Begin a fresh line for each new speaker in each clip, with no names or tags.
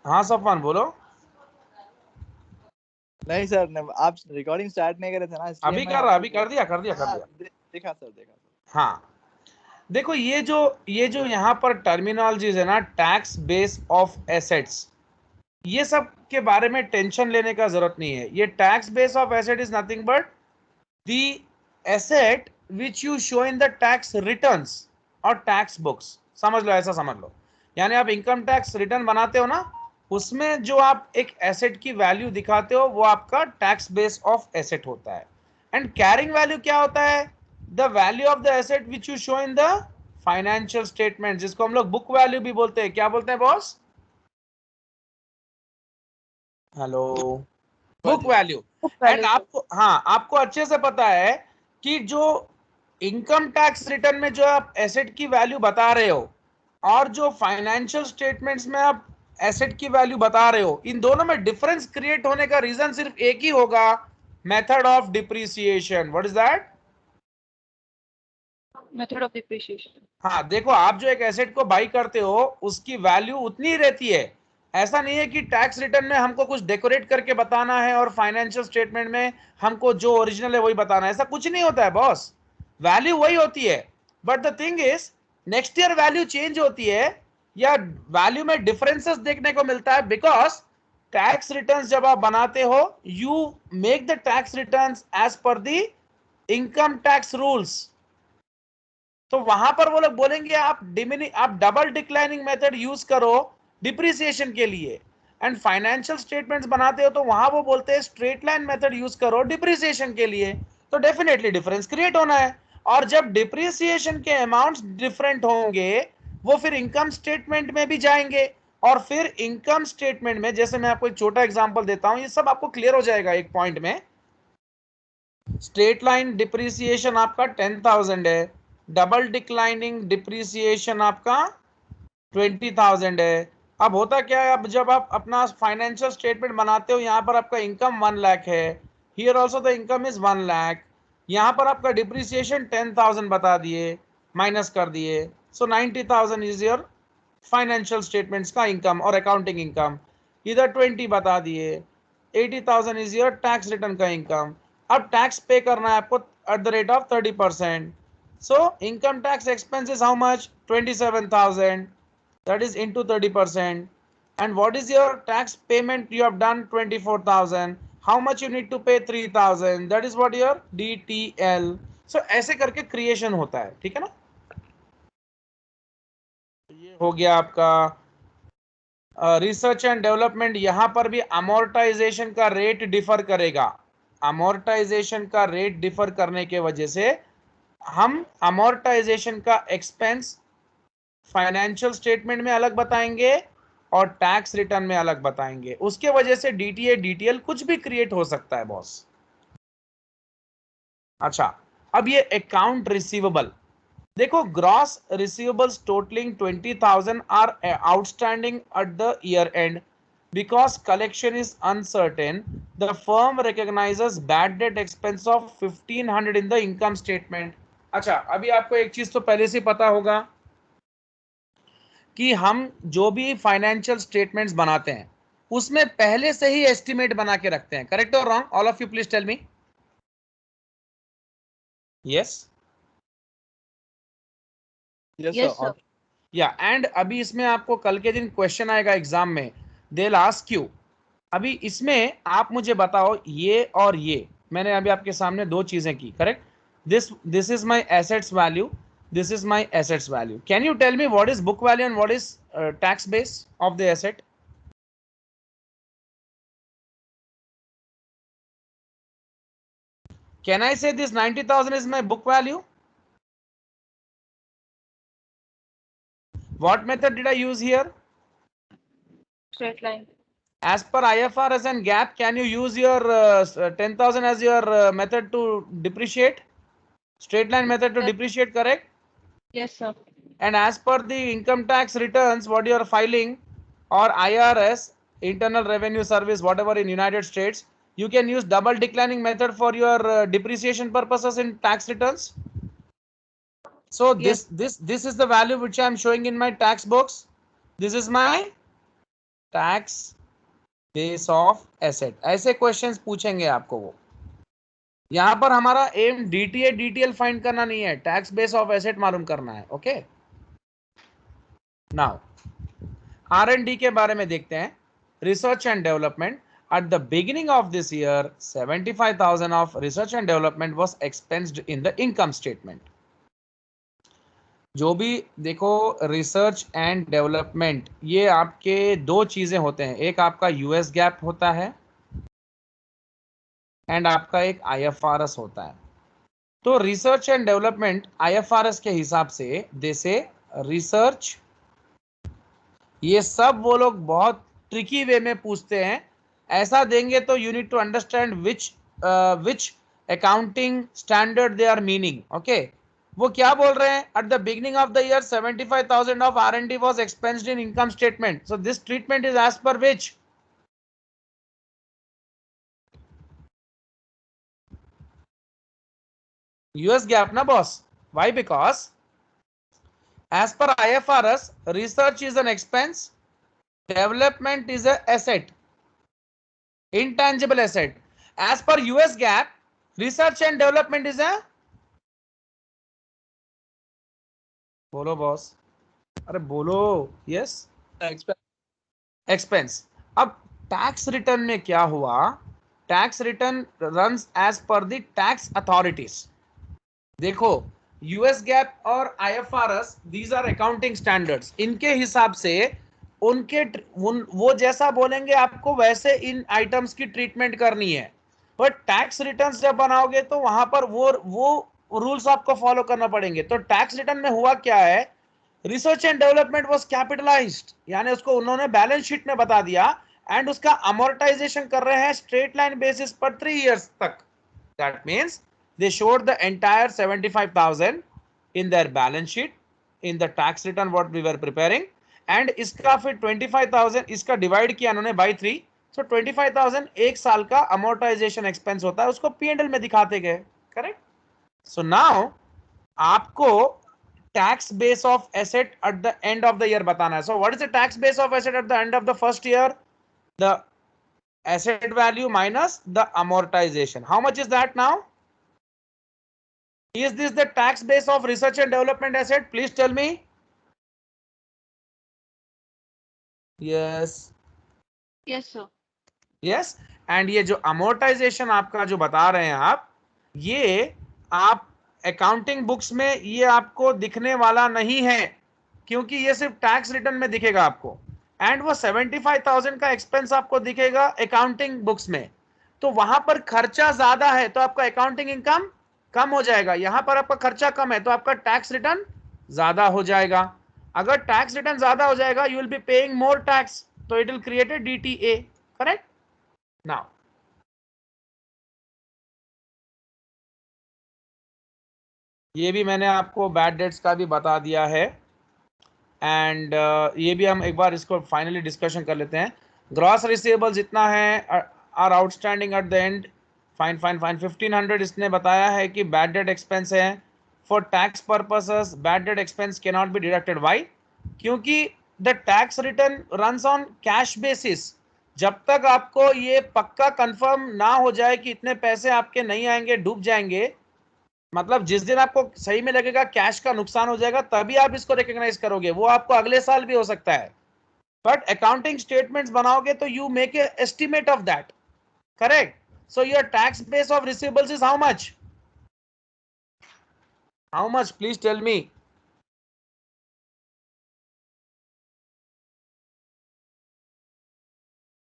हाँ सफवान बोलो।
नहीं सर, आप रिकॉर्डिंग स्टार्ट नहीं करे थे ना, इसलिए
अभी
मैं
कर रहा, अभी कर दिया
देखा सर।
हाँ देखो, ये जो यहाँ पर टर्मिनोलॉजीज है ना, टैक्स बेस ऑफ एसेट्स, ये सब के बारे में टेंशन लेने का जरूरत नहीं है। ये tax base of asset is nothing but the asset which you show in the tax returns और टैक्स बुक्स। समझ लो, ऐसा समझ लो, यानी आप इनकम टैक्स रिटर्न बनाते हो ना, उसमें जो आप एक एसेट की वैल्यू दिखाते हो वो आपका टैक्स बेस ऑफ एसेट होता है। एंड कैरिंग वैल्यू क्या होता है? The value of the asset which you show in the financial statement, जिसको हम लोग बुक वैल्यू भी बोलते हैं। क्या बोलते हैं boss? Hello, book value. And आपको, हाँ आपको अच्छे से पता है कि जो इनकम टैक्स रिटर्न में जो आप एसेट की वैल्यू बता रहे हो और जो फाइनेंशियल स्टेटमेंट्स में आप एसेट की वैल्यू बता रहे हो, इन दोनों में डिफरेंस क्रिएट होने का रीजन सिर्फ एक ही होगा, method of depreciation. What is that?
Method of depreciation.
हाँ देखो, आप जो एक एसेट को बाई करते हो उसकी वैल्यू उतनी ही रहती है। ऐसा नहीं है कि टैक्स रिटर्न में हमको कुछ डेकोरेट करके बताना है और फाइनेंशियल स्टेटमेंट में हमको जो ओरिजिनल है वही बताना है। ऐसा कुछ नहीं होता है बॉस, वैल्यू वही होती है। But the thing is, next year value change होती है या वैल्यू में डिफरेंसेस देखने को मिलता है, बिकॉज टैक्स रिटर्न्स जब आप बनाते हो, you make the tax returns as per the income tax rules. तो वहां पर वो लोग बोलेंगे आप डबल डिक्लाइनिंग मेथड यूज करो डिप्रिसिएशन के लिए। एंड फाइनेंशियल स्टेटमेंट्स बनाते हो तो वहां वो बोलते हैं स्ट्रेट लाइन मेथड यूज करो डिप्रिसिएशन के लिए। तो डेफिनेटली डिफरेंस क्रिएट होना है। और जब डिप्रिसिएशन के अमाउंट्स डिफरेंट होंगे, वो फिर इनकम स्टेटमेंट में भी जाएंगे। और फिर इनकम स्टेटमेंट में, जैसे मैं आपको एक छोटा एग्जांपल देता हूं, ये सब आपको क्लियर हो जाएगा एक पॉइंट में। स्ट्रेट लाइन डिप्रिसिएशन आपका 10,000 है, डबल डिक्लाइनिंग डिप्रिसिएशन आपका 20,000 है। अब होता क्या है, अब जब आप अपना फाइनेंशियल स्टेटमेंट बनाते हो, यहाँ पर आपका इनकम 1 लाख है, here also the income is 1 lakh. यहाँ पर आपका डिप्रिसिएशन 10,000 बता दिए, माइनस कर दिए, सो 90,000 इज योर फाइनेंशियल स्टेटमेंट्स का इनकम और अकाउंटिंग इनकम। इधर 20 बता दिए, 80,000 इज योर टैक्स रिटर्न का इनकम। अब टैक्स पे करना है आपको at the rate of 30%। So income tax expense is how much? 27,000, that is into 30%. And what is your tax payment? You have done 24,000. How much you need to pay? 3,000. That is what your DTL. So ऐसे करके creation होता है, ठीक है ना? ये हो गया आपका रिसर्च एंड डेवलपमेंट। यहां पर भी अमोर्टाइजेशन का रेट डिफर करेगा। अमोर्टाइजेशन का रेट डिफर करने के वजह से हम अमोर्टाइजेशन का एक्सपेंस फाइनेंशियल स्टेटमेंट में अलग बताएंगे और टैक्स रिटर्न में अलग बताएंगे। उसके वजह से डीटीए डीटीएल कुछ भी क्रिएट हो सकता है बॉस। अच्छा, अब ये अकाउंट रिसीवेबल देखो, gross receivables totalling 20,000 are outstanding at the year end. Because collection is uncertain, the firm recognises bad debt expense of 1,500 in the income statement. अच्छा, अभी आपको एक चीज तो पहले से पता होगा कि हम जो भी फाइनेंशियल स्टेटमेंट्स बनाते हैं उसमें पहले से ही एस्टिमेट बना के रखते हैं। करेक्ट और wrong? All of you please tell me. Yes
yes sir.
या एंड अभी इसमें आपको कल के दिन क्वेश्चन आएगा एग्जाम में, दे विल आस्क यू। अभी इसमें आप मुझे बताओ, ये और ये मैंने अभी आपके सामने दो चीजें की, correct? This is my assets value, this is my assets value. Can you tell me what is book value and what is tax base of the asset? Can I say this 90,000 is my book value? What method did I use here?
Straight line.
As per IFRS and GAAP, can you use your 10,000 as your method to depreciate? Straight line method to depreciate, correct?
Yes sir.
And as per the income tax returns what you are filing, or IRS, Internal Revenue Service, whatever in United States, you can use double declining method for your depreciation purposes in tax returns. So this is the value which I am showing in my tax books. This is my tax base of asset, ऐसे questions पूछेंगे आपको वो। यहां पर हमारा M DTA DTL find करना नहीं है, टैक्स बेस ऑफ एसेट मालूम करना है। ओके, नाउ R&D के बारे में देखते हैं। Research and development, at the beginning of this year 75,000 of research and development was expensed in the income statement. जो भी देखो रिसर्च एंड डेवलपमेंट, ये आपके दो चीजें होते हैं, एक आपका यूएस गैप होता है एंड आपका एक आईएफआरएस होता है। तो रिसर्च एंड डेवलपमेंट आईएफआरएस के हिसाब से जैसे रिसर्च, ये सब वो लोग बहुत ट्रिकी वे में पूछते हैं। ऐसा देंगे तो you need to understand which accounting standard they are meaning. Okay, वो क्या बोल रहे हैं, at the beginning of the year 75,000 of R&D was expensed in income statement, so this treatment is as per which US GAAP ना boss. Why? Because as per IFRS, research is an expense, development is a asset, intangible asset. As per US GAAP, research and development is a, बोलो boss, अरे बोलो, yes, expense. अब tax return में क्या हुआ, tax return runs as per the tax authorities. देखो US GAAP और IFRS, these are accounting standards, इनके हिसाब से उनके वो जैसा बोलेंगे आपको वैसे इन आइटम्स की ट्रीटमेंट करनी है। बट टैक्स रिटर्न्स जब बनाओगे तो वहां पर वो रूल्स आपको फॉलो करना पड़ेंगे। तो टैक्स रिटर्न में हुआ क्या है, research and development was capitalised, यानी उसको उन्होंने बैलेंस शीट में बता दिया एंड उसका अमोर्टाइजेशन कर रहे हैं स्ट्रेट लाइन बेसिस पर 3 इयर्स तक। That means they showed the entire 75,000 in their balance sheet in the tax return what we were preparing, and इसका फिर 25,000 इसका डिवाइड किया उन्होंने by 3, so 25,000 एक साल का amortization expense होता है, उसको P&L में दिखाते गए। करेक्ट? so now आपको tax base of asset at the end of the year बताना है। so what is the tax base of asset at the end of the first year? the asset value minus the amortization. How much is that now? Is this the tax base of research and development asset? Please tell me. Yes.
Yes, sir.
Yes. And ये जो amortization आपका जो बता रहे हैं आप, ये आप अकाउंटिंग बुक्स में ये आपको दिखने वाला नहीं है, क्योंकि ये सिर्फ टैक्स रिटर्न में दिखेगा आपको, एंड वो 75,000 का एक्सपेंस आपको दिखेगा अकाउंटिंग बुक्स में। तो वहां पर खर्चा ज्यादा है तो आपका अकाउंटिंग इनकम कम हो जाएगा, यहां पर आपका खर्चा कम है तो आपका टैक्स रिटर्न ज्यादा हो जाएगा। अगर टैक्स रिटर्न ज्यादा हो जाएगा you will be paying more tax, तो it will create a DTA. Correct? Now ये भी मैंने आपको बैड डेट्स का भी बता दिया है, एंड ये भी हम एक बार इसको फाइनली डिस्कशन कर लेते हैं। ग्रॉस रिसीवेबल जितना है are outstanding at the end, fine 1500 इसने बताया है कि बैड डेट एक्सपेंस है। For tax purposes bad debt expense can not be deducted. Why? क्योंकि the tax return runs on cash basis. जब तक आपको ये पक्का कंफर्म ना हो जाए कि इतने पैसे आपके नहीं आएंगे, डूब जाएंगे, मतलब जिस दिन आपको सही में लगेगा कैश का नुकसान हो जाएगा तभी आप इसको रिकॉग्नाइज करोगे, वो आपको अगले साल भी हो सकता है। बट अकाउंटिंग स्टेटमेंट्स बनाओगे तो you make a estimate of that. Correct? So your tax base of receivables is how much? How much? Please tell me.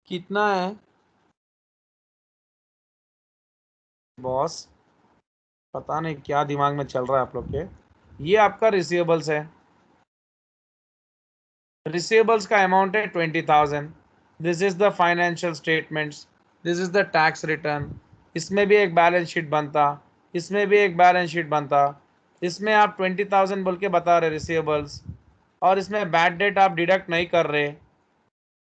कितना है बॉस? पता नहीं क्या दिमाग में चल रहा है आप लोग के। ये आपका रिसीवेबल्स है, रिसीवेबल्स का अमाउंट है 20,000। This is the financial statements, this is the tax return. इसमें भी एक बैलेंस शीट बनता, इसमें भी एक बैलेंस शीट बनता। इसमें आप 20,000 बोल के बता रहे रिसीवेबल्स, और इसमें बैड डेट आप डिडक्ट नहीं कर रहे।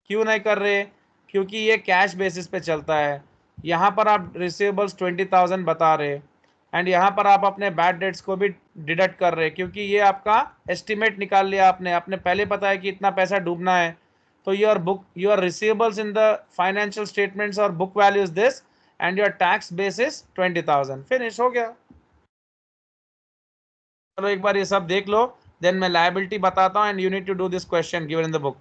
क्यों नहीं कर रहे? क्योंकि ये कैश बेसिस पे चलता है। यहाँ पर आप रिसीवेबल्स 20,000 बता रहे एंड यहाँ पर आप अपने बैड डेट्स को भी डिडक्ट कर रहे, क्योंकि ये आपका एस्टिमेट निकाल लिया आपने, आपने पहले पता है कि इतना पैसा डूबना है, तो your receivables in the financial statements or book value is this and your tax base is 20,000. Finish हो गया. चलो एक बार ये सब देख लो, देन मैं लायबिलिटी बताता हूँ and you need to do this question given in the book.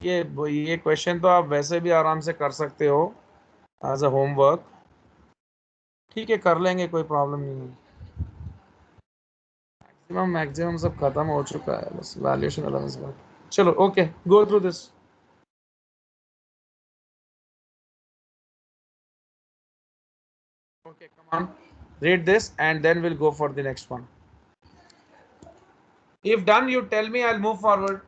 ये क्वेश्चन तो आप वैसे भी आराम से कर सकते हो एज अ होमवर्क. ठीक है, कर लेंगे, कोई प्रॉब्लम नहीं है. मैक्सिमम सब खत्म हो चुका है, बस वैल्यूएशन अलाउंस का. चलो okay, go through this. Okay, come on, read this and then we'll go for the next one. If done, you tell me, I'll move forward.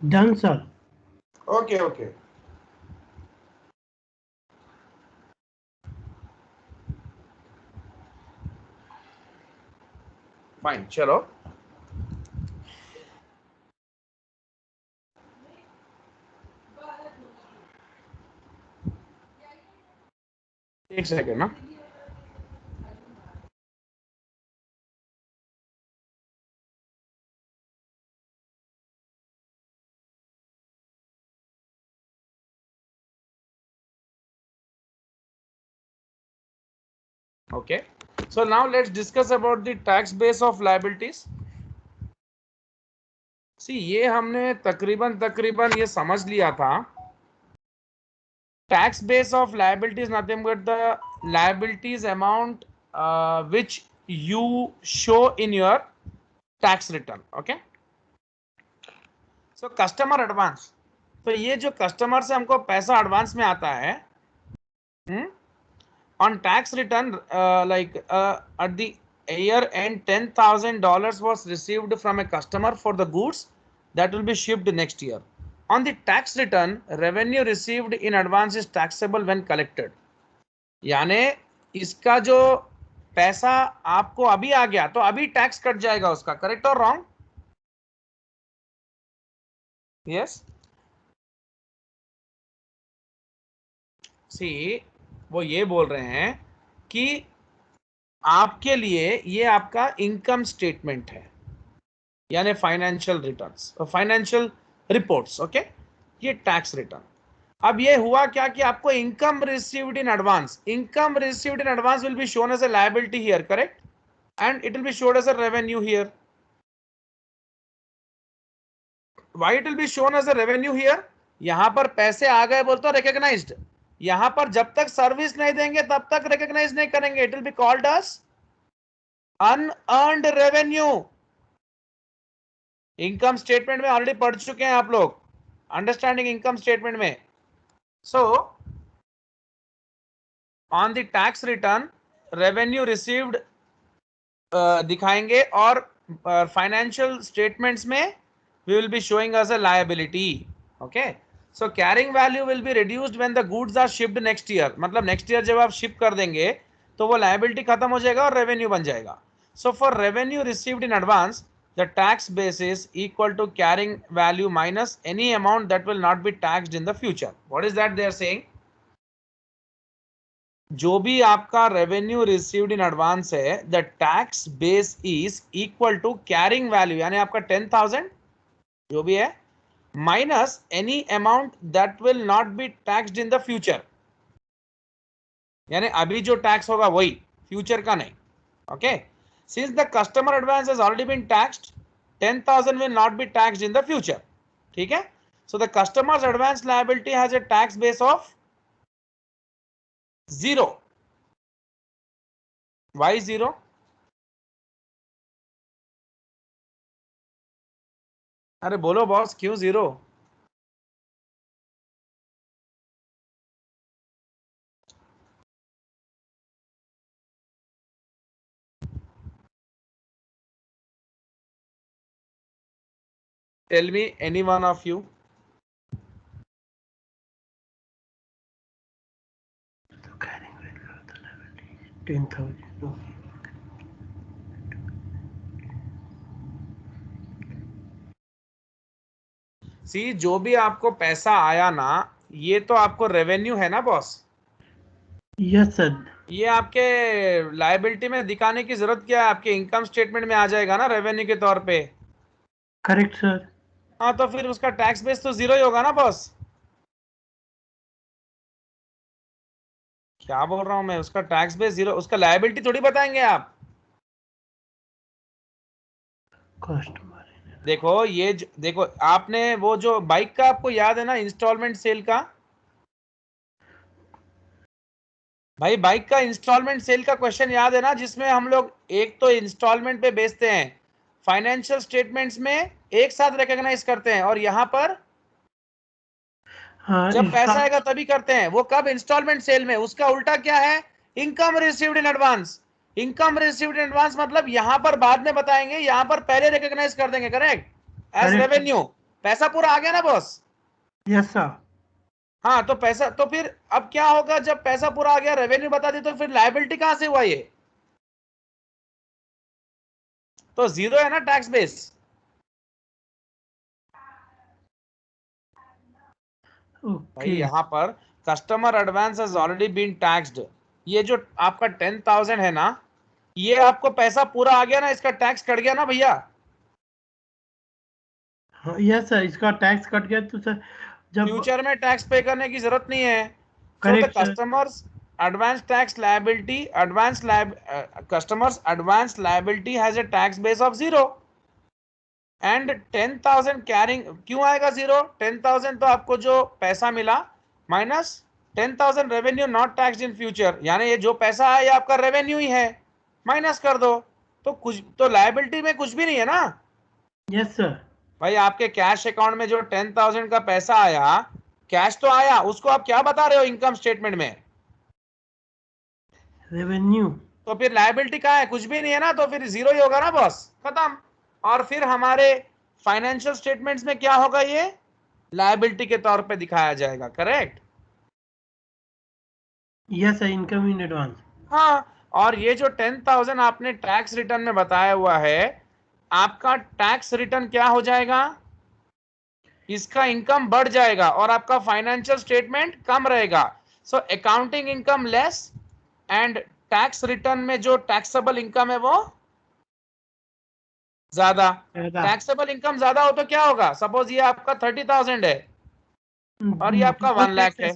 Done, sir.
Okay. Fine, चलो. एक second ना. Okay, so now let's discuss about the tax base of liabilities. See, ये हमने तकरीबन ये समझ लिया था. Tax base of liabilities nothing but the liabilities amount which you show in your tax return. Okay, so customer advance. तो ये जो कस्टमर से हमको पैसा एडवांस में आता है, on tax return, at the year end, $10,000 was received from a customer for the goods that will be shipped next year. On the tax return, revenue received in advance is taxable when collected. यानी इसका जो पैसा आपको अभी आ गया तो अभी tax cut जाएगा उसका. करेक्ट और रॉन्ग? यस. सी, वो ये बोल रहे हैं कि आपके लिए ये आपका इनकम स्टेटमेंट है, यानी financial returns, financial reports. Okay, ये टैक्स रिटर्न. अब ये हुआ क्या कि आपको income received in advance will be shown as a liability here. Correct? And it will be showed as a revenue here. Why it will be shown as a revenue here? यहां पर पैसे आ गए बोलते हो रिकॉग्नाइज्ड. यहां पर जब तक सर्विस नहीं देंगे तब तक रिकॉग्नाइज नहीं करेंगे. It will be called as unearned revenue. Income statement में ऑलरेडी पढ़ चुके हैं आप लोग, अंडरस्टैंडिंग इनकम स्टेटमेंट में. So on the tax return revenue received दिखाएंगे और फाइनेंशियल स्टेटमेंट्स में we will be showing as a liability. Okay, so carrying value will be reduced when the goods are shipped next year. मतलब next year जब आप ship कर देंगे तो वो liability खत्म हो जाएगा और रेवेन्यू बन जाएगा. So for revenue received in advance, the tax base is equal to carrying value minus any amount that will not be taxed in the future. What is that they are saying? जो भी आपका revenue received in advance है, the tax base is equal to carrying value, यानी आपका 10,000 जो भी है minus any amount that will not be taxed in the future. यानी अभी जो टैक्स होगा वही, फ्यूचर का नहीं. Okay, since the customer advance has already been taxed, 10,000 will not be taxed in the future. ठीक है? So the customer's advance liability has a tax base of 0. Why 0? अरे बोलो बॉस, क्यों 0? Tell me, any one of you.
Carrying value of the liability 10,000.
सी, जो भी आपको पैसा आया ना, ये तो आपको रेवेन्यू है ना बॉस?
Yes sir.
ये आपके लायबिलिटी में दिखाने की जरूरत क्या है? आपके इनकम स्टेटमेंट में आ जाएगा ना रेवेन्यू के तौर पे।
Correct sir.
हाँ, तो फिर उसका टैक्स बेस तो 0 ही होगा ना बॉस? क्या बोल रहा हूं मैं? उसका टैक्स बेस 0, उसका लायबिलिटी थोड़ी बताएंगे आप।
कस्टमर
देखो ये देखो, आपने वो जो बाइक का आपको याद है ना, इंस्टॉलमेंट सेल का? भाई बाइक का इंस्टॉलमेंट सेल का क्वेश्चन याद है ना, जिसमें हम लोग एक तो इंस्टॉलमेंट पे बेचते हैं, फाइनेंशियल स्टेटमेंट्स में एक साथ रिकॉग्नाइज करते हैं, और यहां पर
हाँ,
जब पैसा आएगा तभी करते हैं। वो कब? इंस्टॉलमेंट सेल में। उसका उल्टा क्या है? Income received in advance. Income received in advance मतलब यहां पर बाद में बताएंगे, यहां पर पहले रिकॉग्नाइज कर देंगे। करेक्ट? As
Correct.
रेवेन्यू। पैसा पूरा आ गया ना बॉस?
Yes sir.
हाँ, तो पैसा, तो फिर अब क्या होगा? जब पैसा पूरा आ गया, रेवेन्यू बता दी, तो फिर लायबिलिटी कहां से हुआ? ये तो 0 है ना टैक्स बेस। भाई
ओके।
यहां पर customer advance has already been taxed. ये जो आपका 10,000 है ना, ये आपको पैसा पूरा आ गया ना, इसका टैक्स कट गया ना भैया?
हाँ यस सर, इसका टैक्स कट गया तो सर जब
फ्यूचर में टैक्स पे करने की जरूरत नहीं है। So the
correct sir.
Customers advance tax liability, customers advance liability has a tax base of 0 and 10,000 carrying। क्यों आएगा 0? 10,000 तो आपको जो पैसा मिला minus 10,000 revenue not taxed in future, यानी ये जो पैसा है ये आपका रेवेन्यू ही है, माइनस कर दो। तो कुछ तो लायबिलिटी में कुछ भी नहीं है ना
यस सर।
भाई। आपके कैश अकाउंट में जो 10,000 का पैसा आया, कैश तो आया, उसको आप क्या बता रहे हो इनकम स्टेटमेंट में?
रेवेन्यू।
तो फिर लायबिलिटी कहाँ है? कुछ भी नहीं है ना, तो फिर 0 ही होगा ना बॉस, खत्म। और फिर हमारे फाइनेंशियल स्टेटमेंट्स में क्या होगा? ये लायबिलिटी के तौर पे दिखाया जाएगा। Correct?
Yes sir, income in advance.
हाँ, और ये जो 10,000 आपने टैक्स रिटर्न में बताया हुआ है, आपका टैक्स रिटर्न क्या हो जाएगा? इसका इनकम बढ़ जाएगा और आपका फाइनेंशियल स्टेटमेंट कम रहेगा। So accounting income less and tax return में जो टैक्सेबल इनकम है वो ज्यादा। टैक्सेबल इनकम ज्यादा हो तो क्या होगा? सपोज ये आपका 30,000 है और ये आपका 1 लाख है।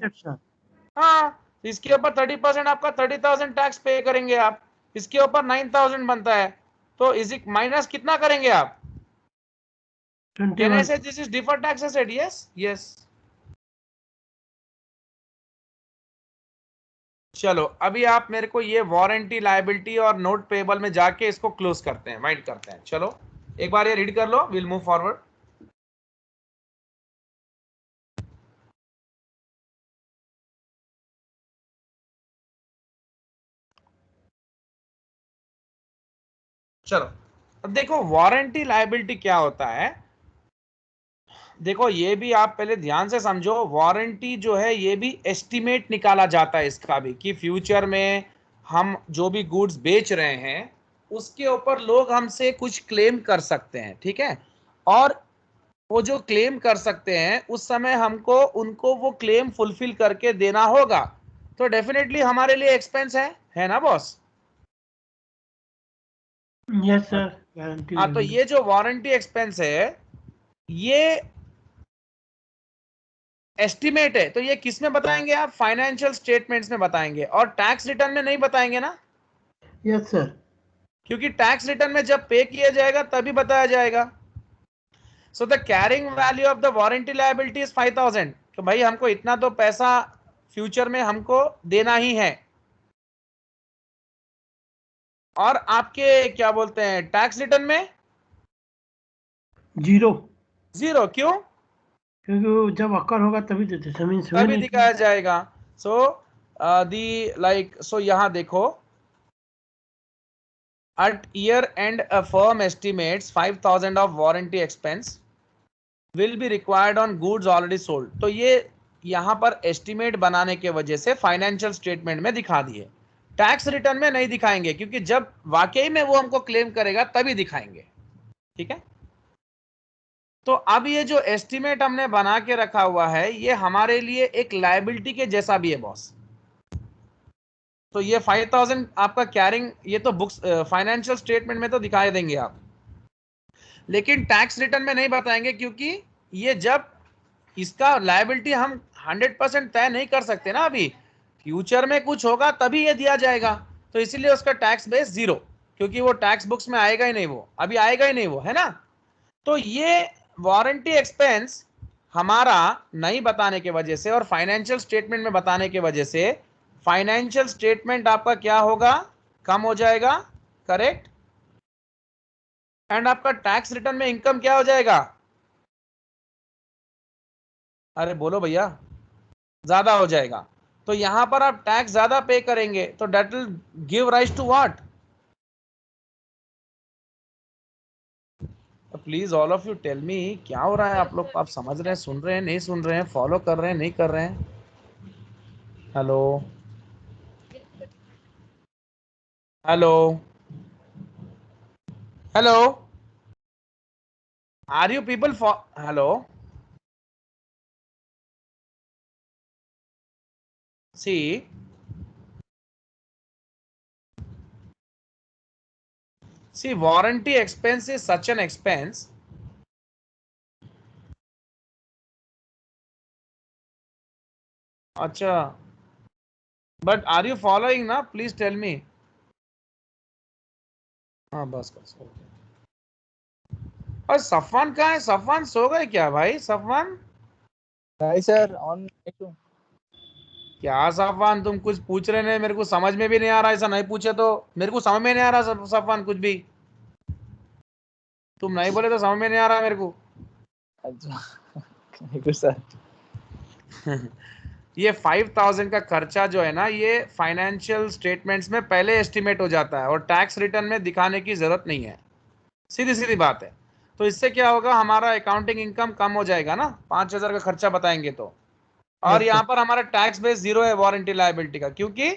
हाँ, इसके ऊपर 30% आपका 30,000 टैक्स पे करेंगे आप, इसके ऊपर 9,000 बनता है, तो इसी माइनस कितना करेंगे आप? Can I say this is deferred tax asset? Yes, yes. चलो अभी आप मेरे को ये वारंटी लायबिलिटी और नोट पेबल में जाके इसको क्लोज करते हैं, वाइंड करते हैं। चलो एक बार ये रीड कर लो, विल मूव फॉरवर्ड। चलो अब देखो वारंटी लायबिलिटी क्या होता है। देखो ये भी आप पहले ध्यान से समझो, वारंटी जो है ये भी एस्टिमेट निकाला जाता है इसका भी, कि फ्यूचर में हम जो भी गुड्स बेच रहे हैं उसके ऊपर लोग हमसे कुछ क्लेम कर सकते हैं, ठीक है? और वो जो क्लेम कर सकते हैं उस समय हमको उनको वो क्लेम फुलफिल करके देना होगा, तो डेफिनेटली हमारे लिए एक्सपेंस है ना बॉस?
Yes sir, guarantee.
हाँ, तो ये जो वारंटी एक्सपेंस है ये एस्टिमेट है, तो ये किस में बताएंगे आप? फाइनेंशियल स्टेटमेंट्स में बताएंगे, और टैक्स रिटर्न में नहीं बताएंगे ना,
यस सर।
क्योंकि टैक्स रिटर्न में जब पे किया जाएगा तभी बताया जाएगा। So the carrying value of the warranty liability is 5000। तो भाई हमको इतना तो पैसा फ्यूचर में हमको देना ही है। और आपके क्या बोलते हैं टैक्स रिटर्न में
0,
जीरो, क्यों?
क्योंकि वो जब अक्कर होगा तभी देते, जमीन से
तभी दिखाया जाएगा। सो दी लाइक सो यहां देखो, at year end a firm estimates 5000 of warranty expense will be required on goods already sold। तो ये यहां पर एस्टिमेट बनाने के वजह से फाइनेंशियल स्टेटमेंट में दिखा दिए, टैक्स रिटर्न में नहीं दिखाएंगे, क्योंकि जब वाकई में वो हमको क्लेम करेगा तभी दिखाएंगे। ठीक है, तो अब ये जो एस्टिमेट हमने बना के रखा हुआ है ये हमारे लिए एक लायबिलिटी के जैसा भी है बॉस। तो ये 5000 आपका कैरिंग, ये तो बुक्स फाइनेंशियल स्टेटमेंट में तो दिखाई देंगे आप, लेकिन टैक्स रिटर्न में नहीं बताएंगे, क्योंकि ये जब इसका लायबिलिटी हम 100% तय नहीं कर सकते ना, अभी फ्यूचर में कुछ होगा तभी ये दिया जाएगा। तो इसीलिए उसका टैक्स बेस 0, क्योंकि वो टैक्स बुक्स में आएगा ही नहीं, वो अभी आएगा ही नहीं वो, है ना। तो ये वारंटी एक्सपेंस हमारा नहीं बताने के वजह से और फाइनेंशियल स्टेटमेंट में बताने के वजह से फाइनेंशियल स्टेटमेंट आपका क्या होगा, कम हो जाएगा, करेक्ट। एंड आपका टैक्स रिटर्न में इनकम क्या हो जाएगा, अरे बोलो भैया, ज्यादा हो जाएगा। तो यहां पर आप टैक्स ज्यादा पे करेंगे, तो that will give rise to what. Please all of you tell me क्या हो रहा है, आप लोग आप समझ रहे हैं, सुन रहे हैं, नहीं सुन रहे हैं, फॉलो कर रहे हैं, नहीं कर रहे हैं? Hello hello hello, are you people hello? See, warranty expense is such an expense. अच्छा, but are you following ना? Please tell me. हाँ बस बस, और सफवान कहाँ है? सफवान सो गए क्या भाई? सफवान
नहीं सर, ऑन
क्या? सफवान तुम कुछ पूछ रहे नहीं, मेरे को समझ में भी नहीं आ रहा। ऐसा नहीं पूछे तो मेरे को समझ में नहीं आ रहा सफवान, कुछ भी तुम नहीं बोले तो समझ में नहीं आ रहा मेरे को।
अच्छा सर
ये 5000 का खर्चा जो है ना, ये फाइनेंशियल स्टेटमेंट्स में पहले एस्टिमेट हो जाता है और टैक्स रिटर्न में दिखाने की जरूरत नहीं है, सीधी सीधी बात है। तो इससे क्या होगा, हमारा अकाउंटिंग इनकम कम हो जाएगा ना, 5000 का खर्चा बताएंगे तो। और यहाँ पर हमारा टैक्स बेस 0 है वारंटी लायबिलिटी का, क्योंकि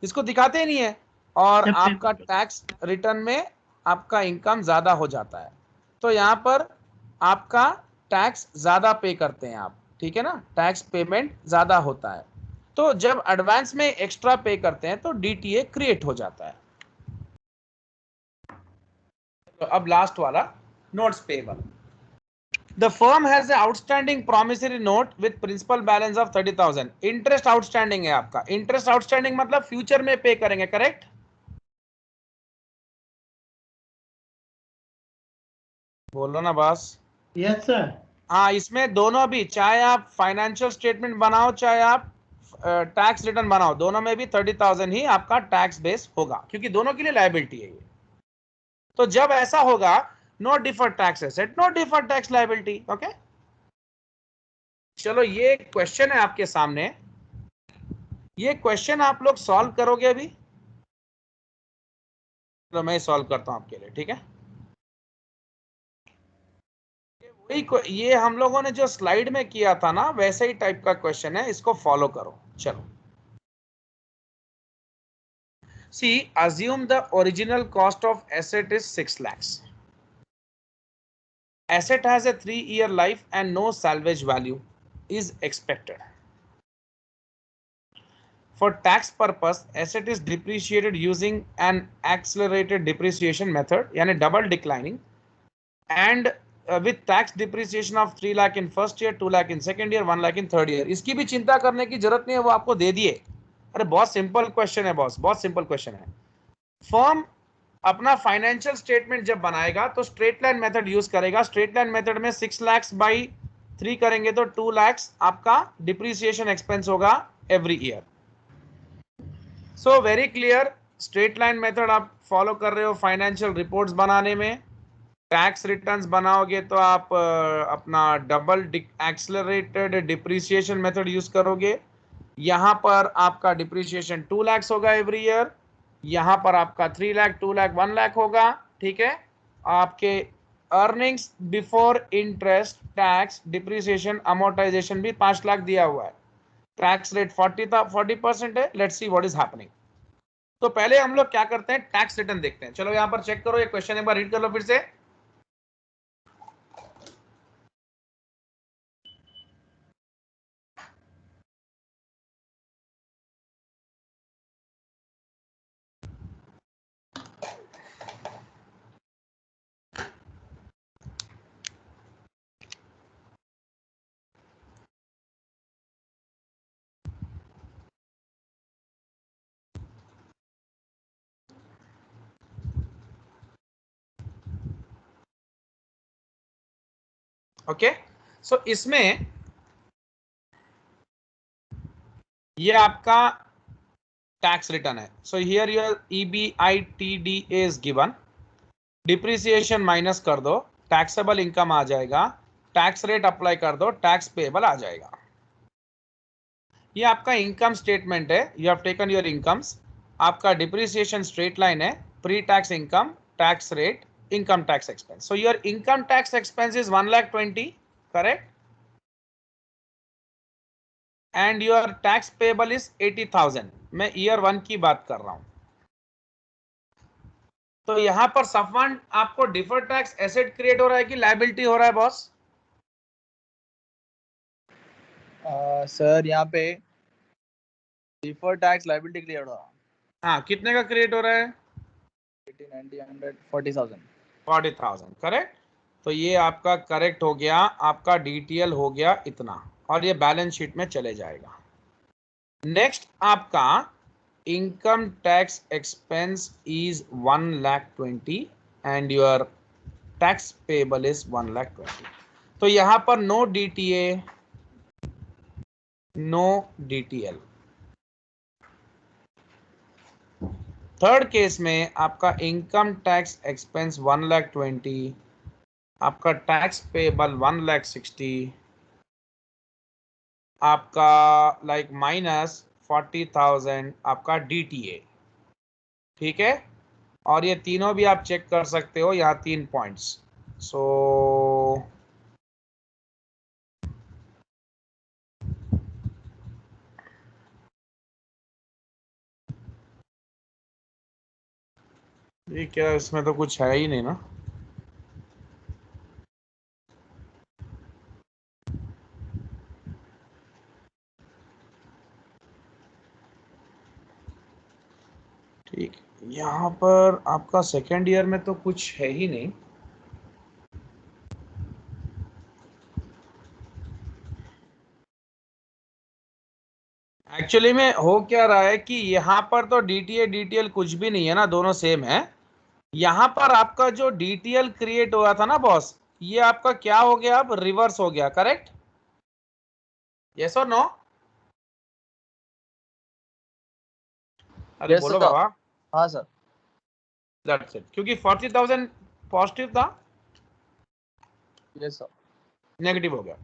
इसको दिखाते ही नहीं है, और आपका टैक्स रिटर्न में आपका इनकम ज्यादा हो जाता है। तो यहाँ पर आपका टैक्स ज्यादा पे करते हैं आप, ठीक है ना, टैक्स पेमेंट ज्यादा होता है। तो जब एडवांस में एक्स्ट्रा पे करते हैं तो डीटीए क्रिएट हो जाता है। तो अब लास्ट वाला, notes payable. The firm has an outstanding promissory note with principal balance of 30,000. Interest outstanding है आपका। इंटरेस्ट आउटस्टैंडिंग मतलब फ्यूचर में पे करेंगे, करेक्ट? बोलो ना बॉस।
Yes sir.
हाँ, इसमें दोनों भी, चाहे आप फाइनेंशियल स्टेटमेंट बनाओ चाहे आप टैक्स रिटर्न बनाओ, दोनों में भी 30,000 ही आपका टैक्स बेस होगा, क्योंकि दोनों के लिए लायबिलिटी है ये। तो जब ऐसा होगा, no deferred tax asset, no deferred tax liability. Okay, चलो ये क्वेश्चन है आपके सामने, ये क्वेश्चन आप लोग सॉल्व करोगे अभी? तो मैं सॉल्व करता हूं आपके लिए, ठीक है? ये हम लोगों ने जो स्लाइड में किया था ना, वैसे ही टाइप का क्वेश्चन है, इसको फॉलो करो। चलो, see, assume the original cost of asset is 6 lakhs. Asset has a 3-year life and no salvage value is expected. For tax purpose, asset is depreciated using an accelerated depreciation method, यानी double declining, and with tax depreciation of 3 lakh in first year, 2 lakh in second year, 1 lakh in third year. इसकी भी चिंता करने की जरूरत नहीं है, वो आपको दे दिए। अरे बहुत सिंपल क्वेश्चन है बॉस, बहुत सिंपल क्वेश्चन है। फर्म अपना फाइनेंशियल स्टेटमेंट जब बनाएगा तो स्ट्रेट लाइन मेथड यूज करेगा। स्ट्रेट लाइन मेथड में 6 लाख बाई 3 करेंगे तो 2 लाख आपका डिप्रिसिएशन एक्सपेंस होगा every year. So very clear, straight line method आप फॉलो कर रहे हो फाइनेंशियल रिपोर्ट्स बनाने में। टैक्स रिटर्न्स बनाओगे तो आप अपना double accelerated depreciation method use करोगे। यहां पर आपका डिप्रिसिएशन 2 लाख होगा एवरी ईयर, यहां पर आपका 3 लाख 2 लाख 1 लाख होगा। ठीक है, आपके earnings before interest tax depreciation amortisation भी 5 लाख दिया हुआ है। टैक्स रेट 40% है। Let's see what is happening. तो पहले हम लोग क्या करते हैं, टैक्स रिटर्न देखते हैं। चलो यहां पर चेक करो, ये क्वेश्चन एक बार रीड कर लो फिर से। ओके, सो इसमें ये आपका टैक्स रिटर्न है। So here your EBITD is given, depreciation minus कर दो, टैक्सेबल इनकम आ जाएगा, टैक्स रेट अप्लाई कर दो, टैक्स पेबल आ जाएगा। ये आपका इनकम स्टेटमेंट है। You have taken your incomes. आपका डिप्रिसिएशन स्ट्रेट लाइन है, pre tax income, tax rate, income tax expense. So your income tax expense is 1,20,000, correct, and your tax payable is 80,000। मैं year 1 की बात कर रहा हूं। तो यहां पर सफान आपको डिफर्ड टैक्स एसेट क्रिएट हो रहा है कि लायबिलिटी हो रहा है बॉस?
सर यहाँ पे डिफर्ड टैक्स लायबिलिटी क्लियर हो रहा।
हाँ, कितने का क्रिएट हो रहा है?
80, 90, 100, 40,000।
40,000, करेक्ट। तो ये आपका करेक्ट हो गया, आपका DTL हो गया इतना, और ये बैलेंस शीट में चले जाएगा। नेक्स्ट आपका income tax expense is 1,20,000 and your tax payable is 1,20,000। तो यहां पर no DTA, no DTL। Third case में आपका इनकम टैक्स एक्सपेंस 1,20,000, आपका टैक्स पेबल 1,60,000, आपका लाइक माइनस 40,000 आपका DTA। ठीक है, और ये तीनों भी आप चेक कर सकते हो, यहाँ 3 पॉइंट्स। सो ये क्या, इसमें तो कुछ है ही नहीं ना। ठीक, यहाँ पर आपका सेकेंड ईयर में तो कुछ है ही नहीं। एक्चुअली में हो क्या रहा है कि यहाँ पर तो DTA DTL कुछ भी नहीं है ना, दोनों सेम है। यहाँ पर आपका जो DTL क्रिएट हुआ था ना बॉस, ये आपका क्या हो गया, अब रिवर्स हो गया, करेक्ट? यस और नो? अरे
यस
बोलो
सर।
बाबा।
हाँ सर।
दैट्स इट, क्योंकि 40,000 पॉजिटिव था,
यस सर।
नेगेटिव हो गया।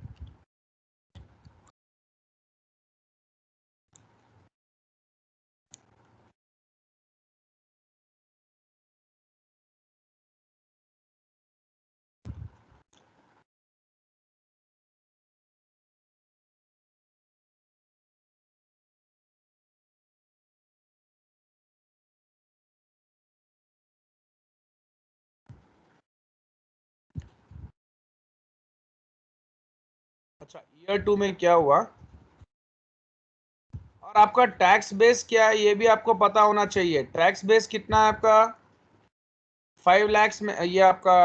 अच्छा, ईयर 2 में क्या हुआ, और आपका टैक्स बेस क्या है ये भी आपको पता होना चाहिए। टैक्स बेस कितना है आपका? 5 लाख में ये आपका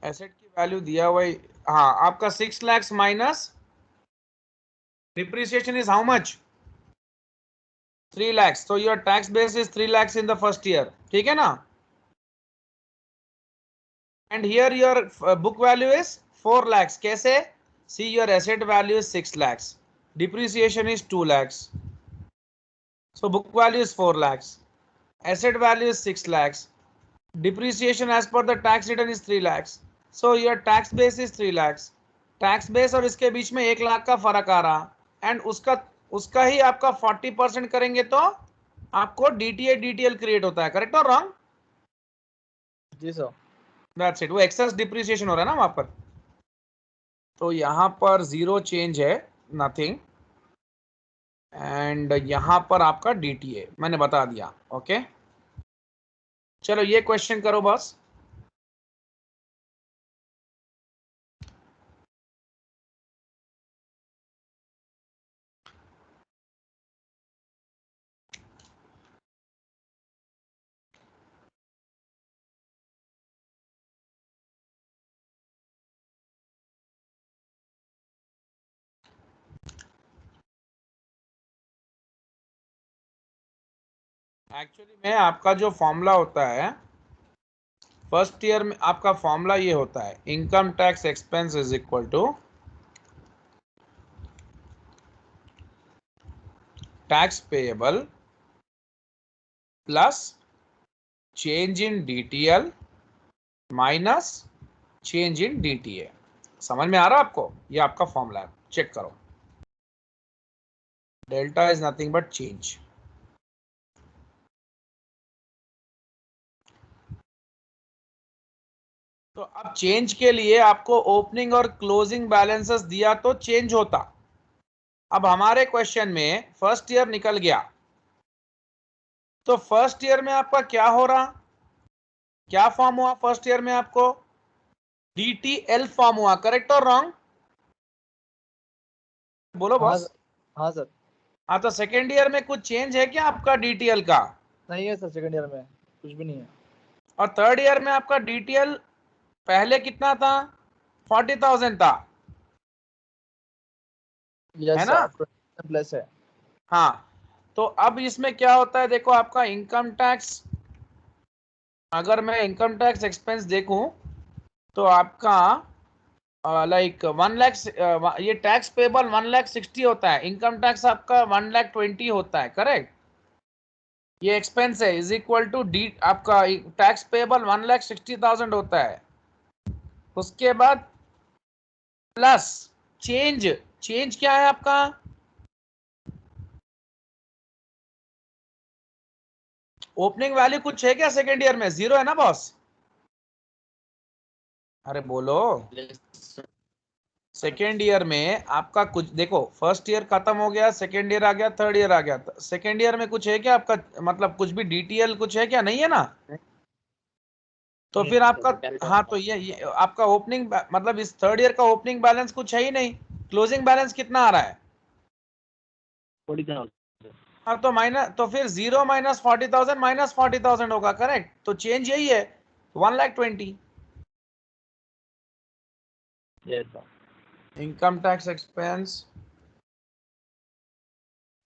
एसेट की वैल्यू दिया हुआ है। हाँ, आपका 6 lakh minus depreciation is how much? 3 lakhs. So your tax base is 3 lakhs in the first year. ठीक है ना? And here your book value is 4 lakhs. कैसे? See, your asset value is 6 lakhs. Depreciation is 2 lakhs. So book value is 4 lakhs. Asset value is 6 lakhs. Depreciation as per the tax return is 3 lakhs. So your tax base is 3 lakhs. Tax base और इसके बीच में 1 लाख का फर्क आ रहा, and उसका ही आपका 40% करेंगे तो आपको डीटीए डीटीएल क्रिएट होता है. करेक्ट और रॉन्ग?
जी सर.
That's it. वो एक्सेस डिप्रिसिएशन हो रहा है ना वहां पर. तो यहां पर जीरो चेंज है, नथिंग. एंड यहां पर आपका डीटीए मैंने बता दिया. ओके, चलो ये क्वेश्चन करो बस. एक्चुअली में आपका जो फॉर्मूला होता है फर्स्ट ईयर में, आपका फॉर्मूला ये होता है income tax expense is equal to tax payable plus change in DTL minus change in DTA. समझ में आ रहा है आपको? ये आपका फॉर्मूला है, चेक करो. Delta is nothing but change. तो अब चेंज के लिए आपको ओपनिंग और क्लोजिंग बैलेंसेस दिया तो चेंज होता. अब हमारे क्वेश्चन में फर्स्ट ईयर निकल गया, तो फर्स्ट ईयर में आपका क्या हो रहा, क्या फॉर्म हुआ फर्स्ट ईयर में? आपको डीटीएल फॉर्म हुआ. करेक्ट और रॉन्ग? बोलो बॉस.
हाँ सर.
हाँ, तो सेकेंड ईयर में कुछ चेंज है क्या आपका डीटीएल का?
नहीं है सर, सेकंड ईयर में कुछ भी नहीं है.
और थर्ड ईयर में आपका डीटीएल पहले कितना था? 40,000 था.
यस
है ना?
प्लस है.
हाँ, तो अब इसमें क्या होता है देखो, आपका इनकम टैक्स, अगर मैं इनकम टैक्स एक्सपेंस देखूं तो आपका लाइक 1 लाख, ये टैक्स पेबल 1,60,000 होता है, इनकम टैक्स आपका 1,20,000 होता है. करेक्ट? ये एक्सपेंस है इज इक्वल टू डी, आपका टैक्स पेबल 1,60,000 होता है. उसके बाद प्लस चेंज. चेंज क्या है आपका? ओपनिंग वैल्यू कुछ है क्या सेकेंड ईयर में? जीरो है ना बॉस? अरे बोलो. सेकेंड ईयर में आपका कुछ देखो, फर्स्ट ईयर खत्म हो गया, सेकेंड ईयर आ गया, थर्ड ईयर आ गया. सेकेंड ईयर में कुछ है क्या आपका, मतलब कुछ भी डीटीएल कुछ है क्या? नहीं है ना? तो फिर आपका, हाँ, तो ये आपका ओपनिंग, मतलब इस थर्ड ईयर का ओपनिंग बैलेंस कुछ है ही नहीं. क्लोजिंग बैलेंस कितना आ रहा है?
40,000.
हाँ, तो माइनस, तो फिर 0 माइनस 40,000 माइनस 40,000 होगा. करेक्ट? तो चेंज यही है, 1,20,000.
Yes, sir.
Income tax expense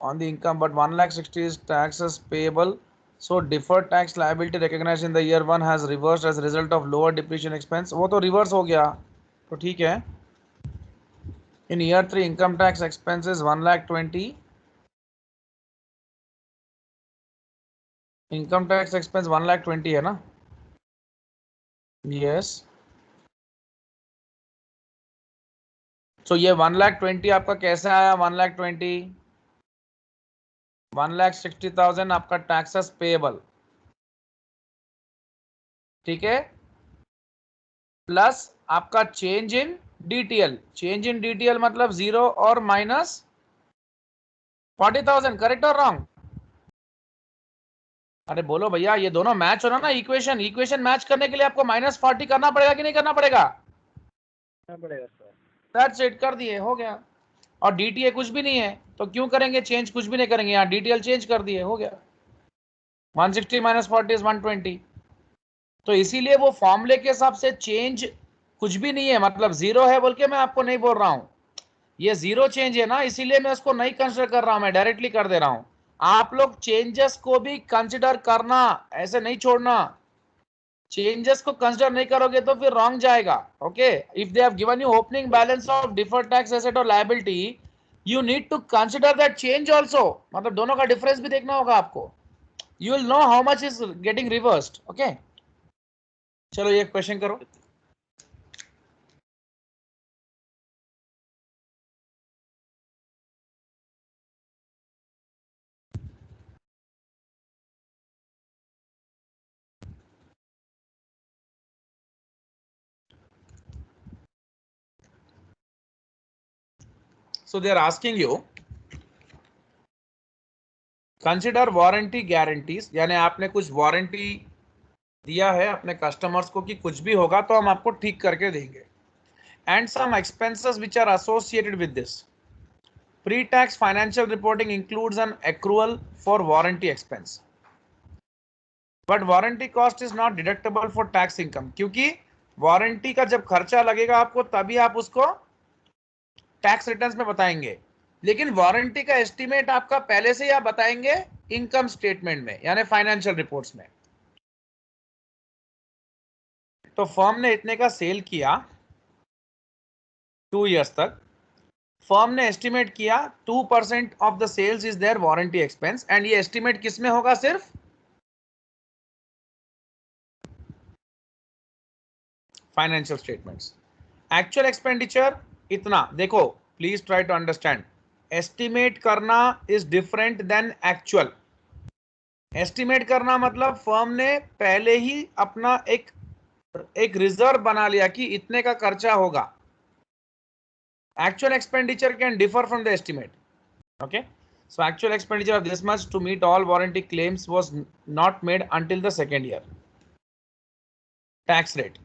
on the income, but 1,60,000 is taxes payable. So deferred tax liability recognized in the year 1 has reversed as a result of lower depreciation expense. वो तो reverse हो गया, तो ठीक है. In year 3 income tax expenses 1,20,000. Income tax expense 1,20,000 है ना? Yes. So ये 1,20,000 आपका कैसे आया? 1,20,000 1,60,000 आपका टैक्सेस पेएबल, ठीक है, प्लस आपका change in DTL. Change in DTL मतलब 0 और माइनस 40,000. करेक्ट और रॉन्ग? अरे बोलो भैया, ये दोनों मैच हो रहा ना. इक्वेशन मैच करने के लिए आपको -40 करना पड़ेगा कि नहीं करना पड़ेगा?
करना पड़ेगा सर.
दैट्स इट, कर दिए, हो गया. और डीटीए कुछ भी नहीं है तो क्यों करेंगे चेंज? कुछ भी नहीं करेंगे, यहाँ डीटीएल चेंज कर दिए, हो गया. 160 माइनस 40 इज 120. तो इसीलिए वो फॉर्मूले के हिसाब से चेंज कुछ भी नहीं है, मतलब 0 है बोल के मैं आपको नहीं बोल रहा हूं. ये 0 चेंज है ना, इसीलिए मैं उसको नहीं कंसिडर कर रहा हूं, मैं डायरेक्टली कर दे रहा हूं. आप लोग चेंजेस को भी कंसिडर करना, ऐसे नहीं छोड़ना। चेंजेस को कंसिडर नहीं करोगे तो फिर रॉन्ग जाएगा। Okay, if they have given you opening balance of deferred tax asset और liability, you need to consider that change also, मतलब दोनों का डिफरेंस भी देखना होगा आपको। You will know how much is getting reversed. Okay, चलो ये क्वेश्चन करो। So they are asking you consider warranty guarantees, यानी आपने कुछ वारंटी दिया है अपने कस्टमर्स को कि कुछ भी होगा तो हम आपको ठीक करके देंगे, and some expenses which are associated with this. Pre-tax financial reporting includes an accrual for warranty expense, but warranty cost is not deductible for tax income, क्योंकि वारंटी का जब खर्चा लगेगा आपको तभी आप उसको टैक्स रिटर्न्स में बताएंगे, लेकिन वारंटी का एस्टीमेट आपका पहले से ही आप बताएंगे इनकम स्टेटमेंट में, यानी फाइनेंशियल रिपोर्ट्स में। तो फर्म ने इतने का सेल किया 2 इयर्स तक, फर्म ने एस्टिमेट किया 2% of the sales is there warranty expense, and ये एस्टिमेट किस में होगा? सिर्फ फाइनेंशियल स्टेटमेंट्स। एक्चुअल एक्सपेंडिचर इतना, देखो please try to understand, estimate करना is different than actual. Estimate करना मतलब फर्म ने पहले ही अपना एक रिजर्व बना लिया कि इतने का खर्चा होगा। Actual expenditure can differ from the estimate. Okay, so actual expenditure of this much to meet all warranty claims was not made until the second year. Tax rate.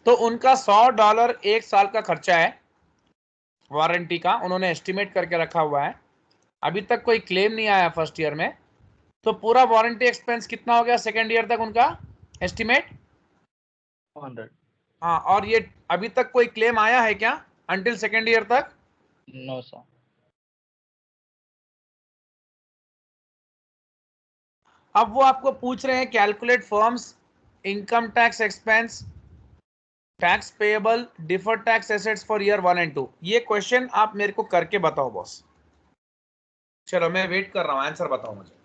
तो उनका $100 एक साल का खर्चा है वारंटी का, उन्होंने एस्टिमेट करके रखा हुआ है, अभी तक कोई क्लेम नहीं आया फर्स्ट ईयर में, तो पूरा वारंटी एक्सपेंस कितना हो गया सेकेंड ईयर तक उनका एस्टिमेट?
100।
हाँ, और ये अभी तक कोई क्लेम आया है क्या अंटिल सेकेंड ईयर तक?
No sir.
अब वो आपको पूछ रहे हैं calculate firm's income tax expense, tax payable, deferred tax assets for year 1 and 2। ये क्वेश्चन आप मेरे को करके बताओ बॉस। चलो मैं वेट कर रहा हूं, आंसर बताओ मुझे।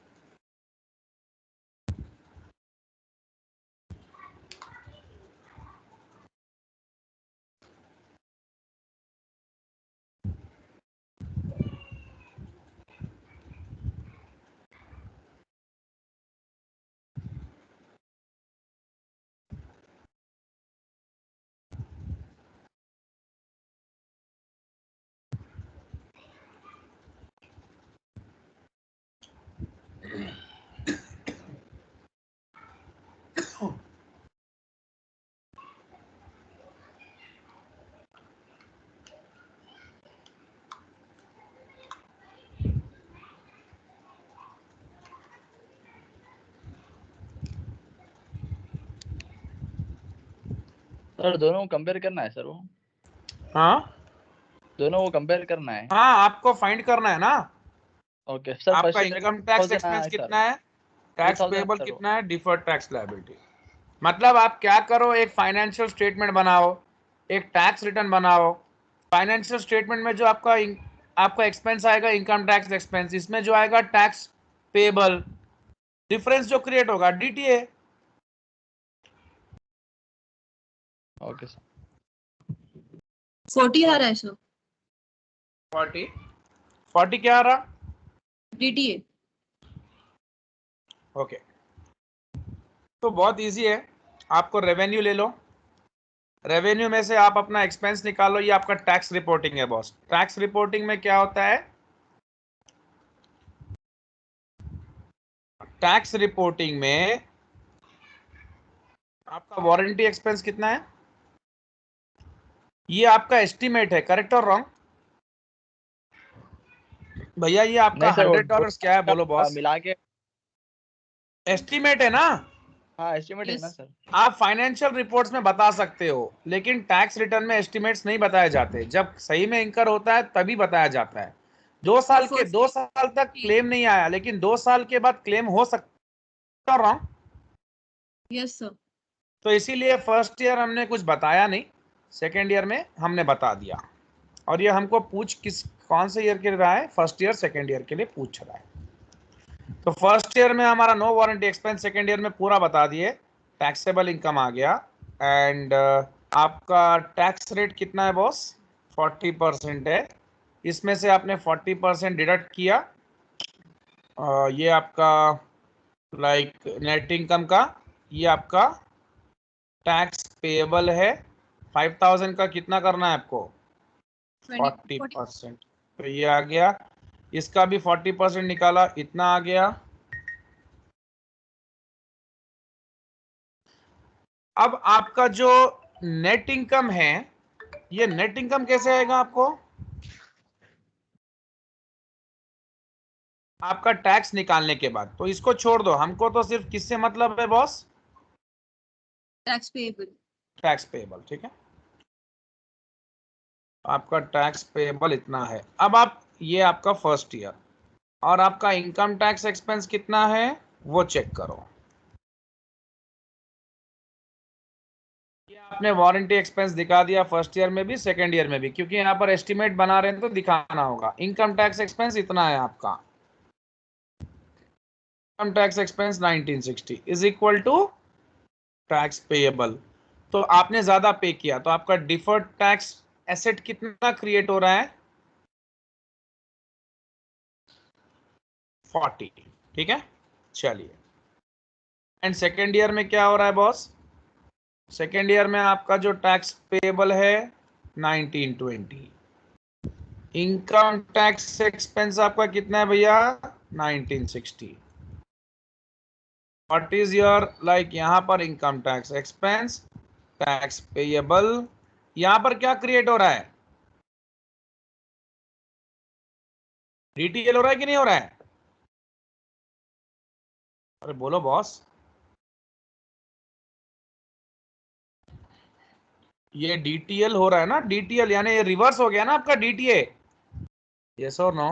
सर दोनों को कंपेयर करना है सर, वो
हाँ
दोनों को कंपेयर करना है।
हाँ, आपको फाइंड करना है ना।
Okay sir.
आपका
फर्स्ट
इनकम टैक्स
2000
एक्सपेंस
है सर,
कितना है, टैक्स
2000
पेएबल
सर।
कितना है, डिफर्ड टैक्स लायबिलिटी। मतलब आप क्या करो, एक फाइनेंशियल स्टेटमेंट बनाओ, एक टैक्स रिटर्न बनाओ। फाइनेंशियल स्टेटमेंट में जो आपका एक्सपेंस आएगा इनकम टैक्स एक्सपेंस, इसमें जो आएगा टैक्स पेएबल, डिफरेंस जो क्रिएट होगा डीटीए।
Okay sir.
40 आ रहा है सर
40 क्या आ रहा?
डीटीए।
ओके, तो बहुत इजी है, आपको रेवेन्यू ले लो, रेवेन्यू में से आप अपना एक्सपेंस निकालो, ये आपका टैक्स रिपोर्टिंग है बॉस। टैक्स रिपोर्टिंग में क्या होता है, टैक्स रिपोर्टिंग में आपका वारंटी एक्सपेंस कितना है? ये आपका एस्टिमेट है, करेक्ट और रॉन्ग? भैया ये आपका
नहीं सर, वो
$100 क्या है बोलो बॉस?
मिला के।
एस्टिमेट है ना?
हाँ एस्टिमेट है ना
यस
सर।
आप फाइनेंशियल रिपोर्ट्स में बता सकते हो, लेकिन टैक्स रिटर्न में एस्टिमेट्स नहीं बताए जाते। जब सही में इंकर होता है तभी बताया जाता है। 2 साल तक क्लेम नहीं आया, लेकिन 2 साल के बाद क्लेम हो सकता है। रॉन्ग?
Yes sir.
तो इसीलिए फर्स्ट ईयर हमने कुछ बताया नहीं, सेकेंड ईयर में हमने बता दिया। और ये हमको कौन से ईयर के लिए रहा है? फर्स्ट ईयर सेकेंड ईयर के लिए पूछ रहा है। तो फर्स्ट ईयर में हमारा no warranty expense, second year में पूरा बता दिए, टैक्सेबल इनकम आ गया। एंड आपका टैक्स रेट कितना है बॉस? 40% है। इसमें से आपने 40% डिडक्ट किया। ये आपका लाइक नेट इनकम का, ये आपका टैक्स पेएबल है। 5000 का कितना करना है आपको? 40%। तो ये आ गया। इसका भी 40% निकाला, इतना आ गया। अब आपका जो नेट इनकम है, ये नेट इनकम कैसे आएगा आपको? आपका टैक्स निकालने के बाद। तो इसको छोड़ दो, हमको तो सिर्फ किससे मतलब है boss?
Tax payable.
Tax payable, ठीक है। आपका टैक्स पेएबल इतना है। अब आप, ये आपका फर्स्ट ईयर, और आपका इनकम टैक्स एक्सपेंस कितना है वो चेक करो। ये आपने वारंटी एक्सपेंस दिखा दिया फर्स्ट ईयर में भी, सेकेंड ईयर में भी, क्योंकि यहाँ पर एस्टिमेट बना रहे हैं तो दिखाना होगा। इनकम टैक्स एक्सपेंस इतना है आपका। Income tax expense 1960 is equal to tax payable. तो आपने ज्यादा पे किया तो आपका डिफर्ड टैक्स एसेट कितना क्रिएट हो रहा है? 40, ठीक है। चलिए, एंड सेकेंड ईयर में क्या हो रहा है बॉस? सेकेंड ईयर में आपका जो टैक्स पेएबल है 1920। इनकम टैक्स एक्सपेंस आपका कितना है भैया? 1960। व्हाट इज योर लाइक यहाँ पर income tax expense, tax payable, यहाँ पर क्या क्रिएट हो रहा है? डीटीएल हो रहा है कि नहीं हो रहा है? अरे बोलो बॉस। ये डीटीएल हो रहा है ना, डीटीएल यानी ये रिवर्स हो गया ना आपका डीटीए। यस और no?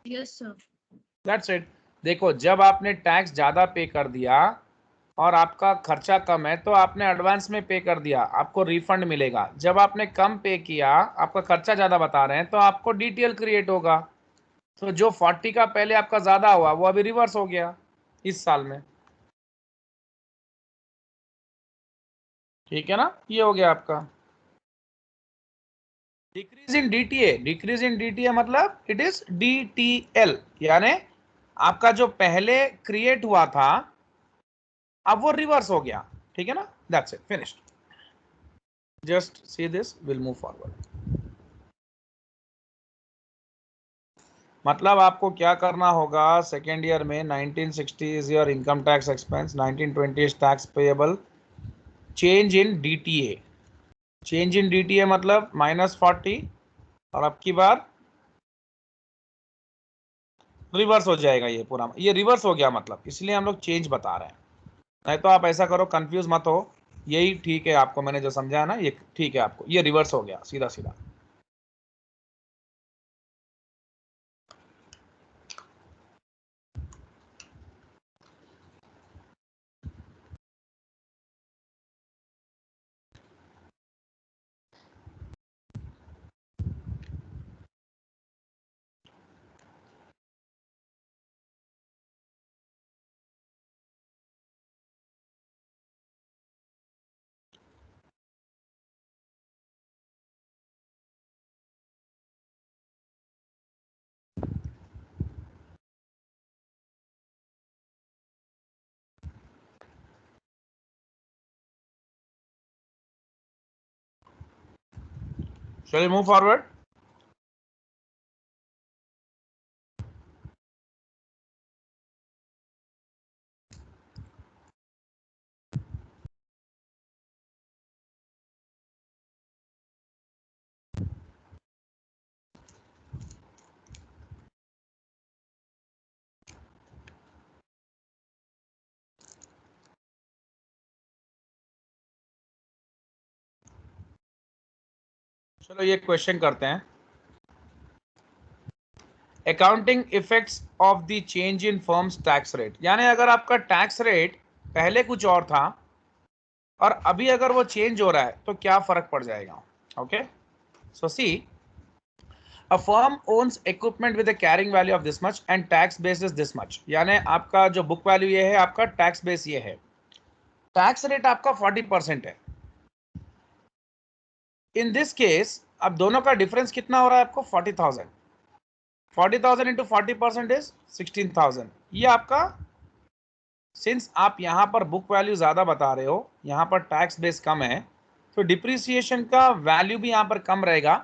Yes sir.
That's it. देखो, जब आपने टैक्स ज्यादा पे कर दिया और आपका खर्चा कम है तो आपने एडवांस में पे कर दिया, आपको रिफंड मिलेगा। जब आपने कम पे किया, आपका खर्चा ज्यादा बता रहे हैं, तो आपको डीटीएल क्रिएट होगा। तो जो 40 का पहले आपका ज्यादा हुआ वो अभी रिवर्स हो गया इस साल में, ठीक है ना? ये हो गया आपका decrease in DTA. Decrease in DTA मतलब इट इज डीटीएल, यानी आपका जो पहले क्रिएट हुआ था अब वो रिवर्स हो गया, ठीक है ना? That's it, finished. Just see this, will move forward. मतलब आपको क्या करना होगा? सेकेंड ईयर में 1960 is your income tax expense, 1920 is tax payable, change in DTA. Change in DTA मतलब -40, और अब की बार रिवर्स हो जाएगा। ये पूरा ये रिवर्स हो गया, मतलब इसलिए हम लोग चेंज बता रहे हैं। नहीं तो आप ऐसा करो, कंफ्यूज मत हो। यही ठीक है आपको, मैंने जो समझाया ना ये ठीक है आपको। ये रिवर्स हो गया सीधा सीधा। चलिए मूव फॉरवर्ड। चलो ये क्वेश्चन करते हैं। Accounting effects of the change in firms tax rate, यानी अगर आपका टैक्स रेट पहले कुछ और था और अभी अगर वो चेंज हो रहा है तो क्या फर्क पड़ जाएगा। Okay, so see, a firm owns equipment with a carrying value of this much and tax base is this much, यानी आपका जो बुक वैल्यू ये है, आपका टैक्स बेस ये है, टैक्स रेट आपका 40% है। इन दिस केस अब दोनों का डिफरेंस कितना हो रहा है आपको, 40,000। 40,000 इंटू 40% इज 16,000। ये आपका, सिंस आप यहां पर बुक वैल्यू ज्यादा बता रहे हो, यहां पर टैक्स बेस कम है, तो डिप्रिसिएशन का वैल्यू भी यहां पर कम रहेगा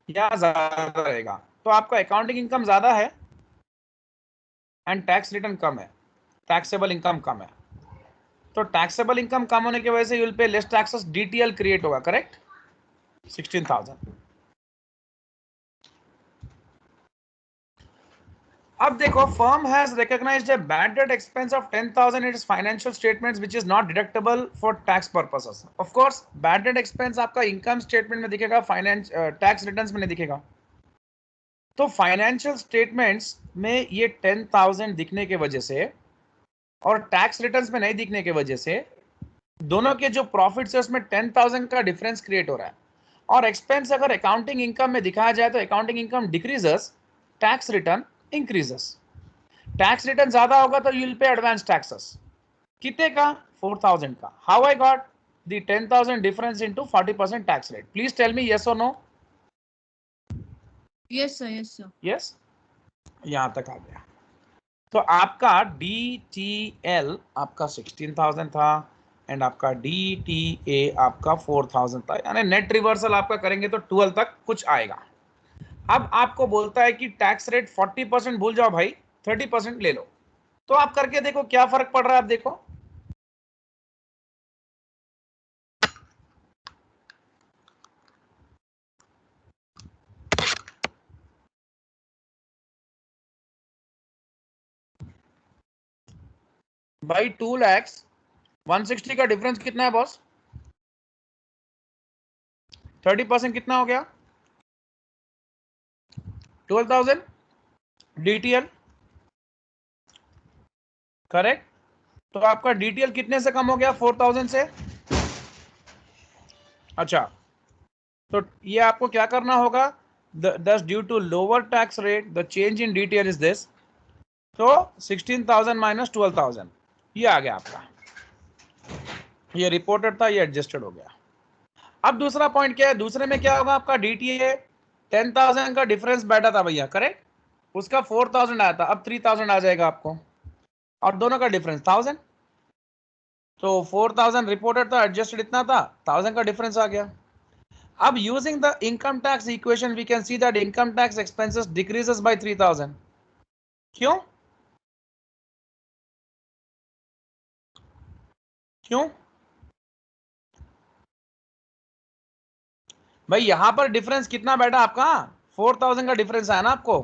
या ज्यादा रहेगा। तो आपका अकाउंटिंग इनकम ज्यादा है एंड टैक्स रिटर्न कम है, टैक्सेबल इनकम कम है। तो टैक्सेबल इनकम कम होने की वजह से you will pay less taxes, DTL create होगा, करेक्ट, 16,000। अब देखो, firm has recognised a bad debt expense of 10,000 in its financial statements which is not deductible for tax purposes. Of course bad debt expense आपका income statement में दिखेगा, finance tax returns में नहीं दिखेगा। तो फाइनेंशियल स्टेटमेंट्स में ये 10,000 दिखने के वजह से और टैक्स रिटर्न्स में नहीं दिखने की वजह से दोनों के जो प्रॉफिट्स है उसमें 10,000 का डिफरेंस क्रिएट हो रहा है। और एक्सपेंस अगर अकाउंटिंग इनकम में दिखाया जाए तो accounting income decreases, tax return increases. Tax return ज्यादा होगा तो you will pay advance taxes, कितने का, 4,000 का। How I got the 10,000 difference into 40% tax rate, please tell me yes और no.
Yes, sir. Yes, sir.
Yes, यहां तक आ गया। तो आपका DTL आपका 16,000 था एंड आपका DTA आपका 4,000 था, यानी नेट रिवर्सल आपका करेंगे तो 12 तक कुछ आएगा। अब आपको बोलता है कि टैक्स रेट 40% भूल जाओ भाई, 30% ले लो। तो आप करके देखो क्या फर्क पड़ रहा है। आप देखो, भाई 2,160 का डिफरेंस कितना है बॉस, 30% कितना हो गया, 12,000 DTL, करेक्ट। तो आपका DTL कितने से कम हो गया, 4,000 से। अच्छा, तो ये आपको क्या करना होगा, दस due to lower tax rate the change in DTL is this, तो 16,000 माइनस 12,000 ये आ गया आपका, ये रिपोर्टेड था, ये एडजस्टेड हो गया। अब दूसरा पॉइंट क्या है, दूसरे में क्या होगा, आपका DTA 10,000 का डिफरेंस बैठा था भैया, करेक्ट, उसका 4,000 आया था, अब 3,000 आ जाएगा आपको, और दोनों का डिफरेंस 1,000। तो 4,000 रिपोर्टेड था, एडजस्टेड इतना था, 1,000 का डिफरेंस आ गया। अब using the income tax equation we can see that income tax expenses decreases by 3,000। क्यों क्यों भाई, यहां पर डिफरेंस कितना बैठा आपका, 4,000 का डिफरेंस आया ना आपको,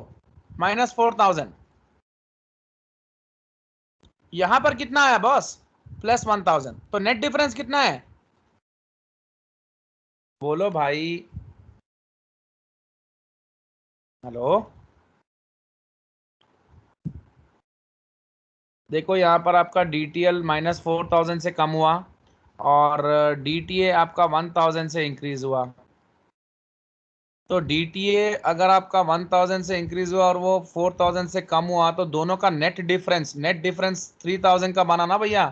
माइनस 4,000। यहां पर कितना आया बॉस, प्लस 1,000। तो नेट डिफरेंस कितना है, बोलो भाई, हेलो। देखो यहां पर आपका DTL माइनस 4,000 से कम हुआ और DTA आपका 1,000 से इंक्रीज हुआ। तो DTA अगर आपका 1,000 से इंक्रीज हुआ और वो 4,000 से कम हुआ तो दोनों का नेट डिफरेंस 3,000 का बना ना भैया।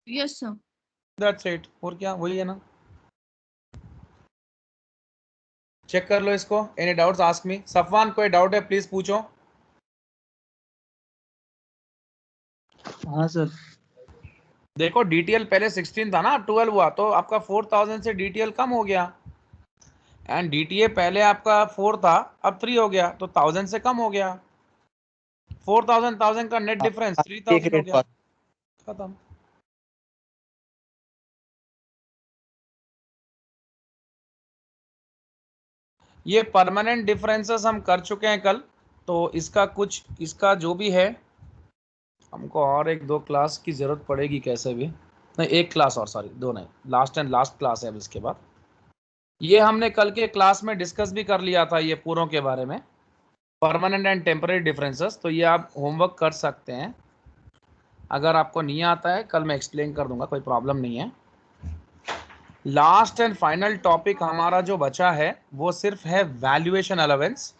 Yes, sir.
दैट्स इट, और क्या, वही है ना। चेक कर लो इसको, any doubts ask me. Safwan कोई डाउट है प्लीज पूछो।
हाँ सर।
देखो DTL पहले 16 था ना, 12 हुआ तो आपका 4,000 से DTL कम हो गया, एंड DTA पहले आपका 4 था, अब 3 हो गया, तो 1,000 से कम हो गया। 4,000 का नेट डिफरेंस
एक
3,000 हो
रेट
गया,
पास।
खत्म। ये परमानेंट डिफरेंसेस हम कर चुके हैं कल, तो इसका कुछ, इसका जो भी है, हमको और 1-2 क्लास की जरूरत पड़ेगी कैसे भी, नहीं 1 क्लास और, सॉरी 2 नहीं, लास्ट एंड लास्ट क्लास है अब इसके बाद। ये हमने कल के क्लास में डिस्कस भी कर लिया था ये पूरों के बारे में, परमानेंट एंड टेम्पररी डिफरेंसेस। तो ये आप होमवर्क कर सकते हैं। अगर आपको नहीं आता है कल मैं एक्सप्लेन कर दूंगा, कोई प्रॉब्लम नहीं है। लास्ट एंड फाइनल टॉपिक हमारा जो बचा है वो सिर्फ है वैल्यूएशन अलाउंस,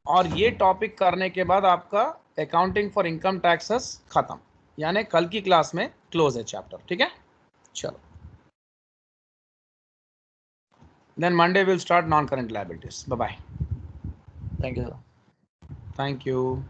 और ये टॉपिक करने के बाद आपका अकाउंटिंग फॉर इनकम टैक्सेस खत्म, यानी कल की क्लास में क्लोज है चैप्टर। ठीक है, चलो। Then Monday will start non current liabilities. Bye bye.
Thank you sir.
Thank you.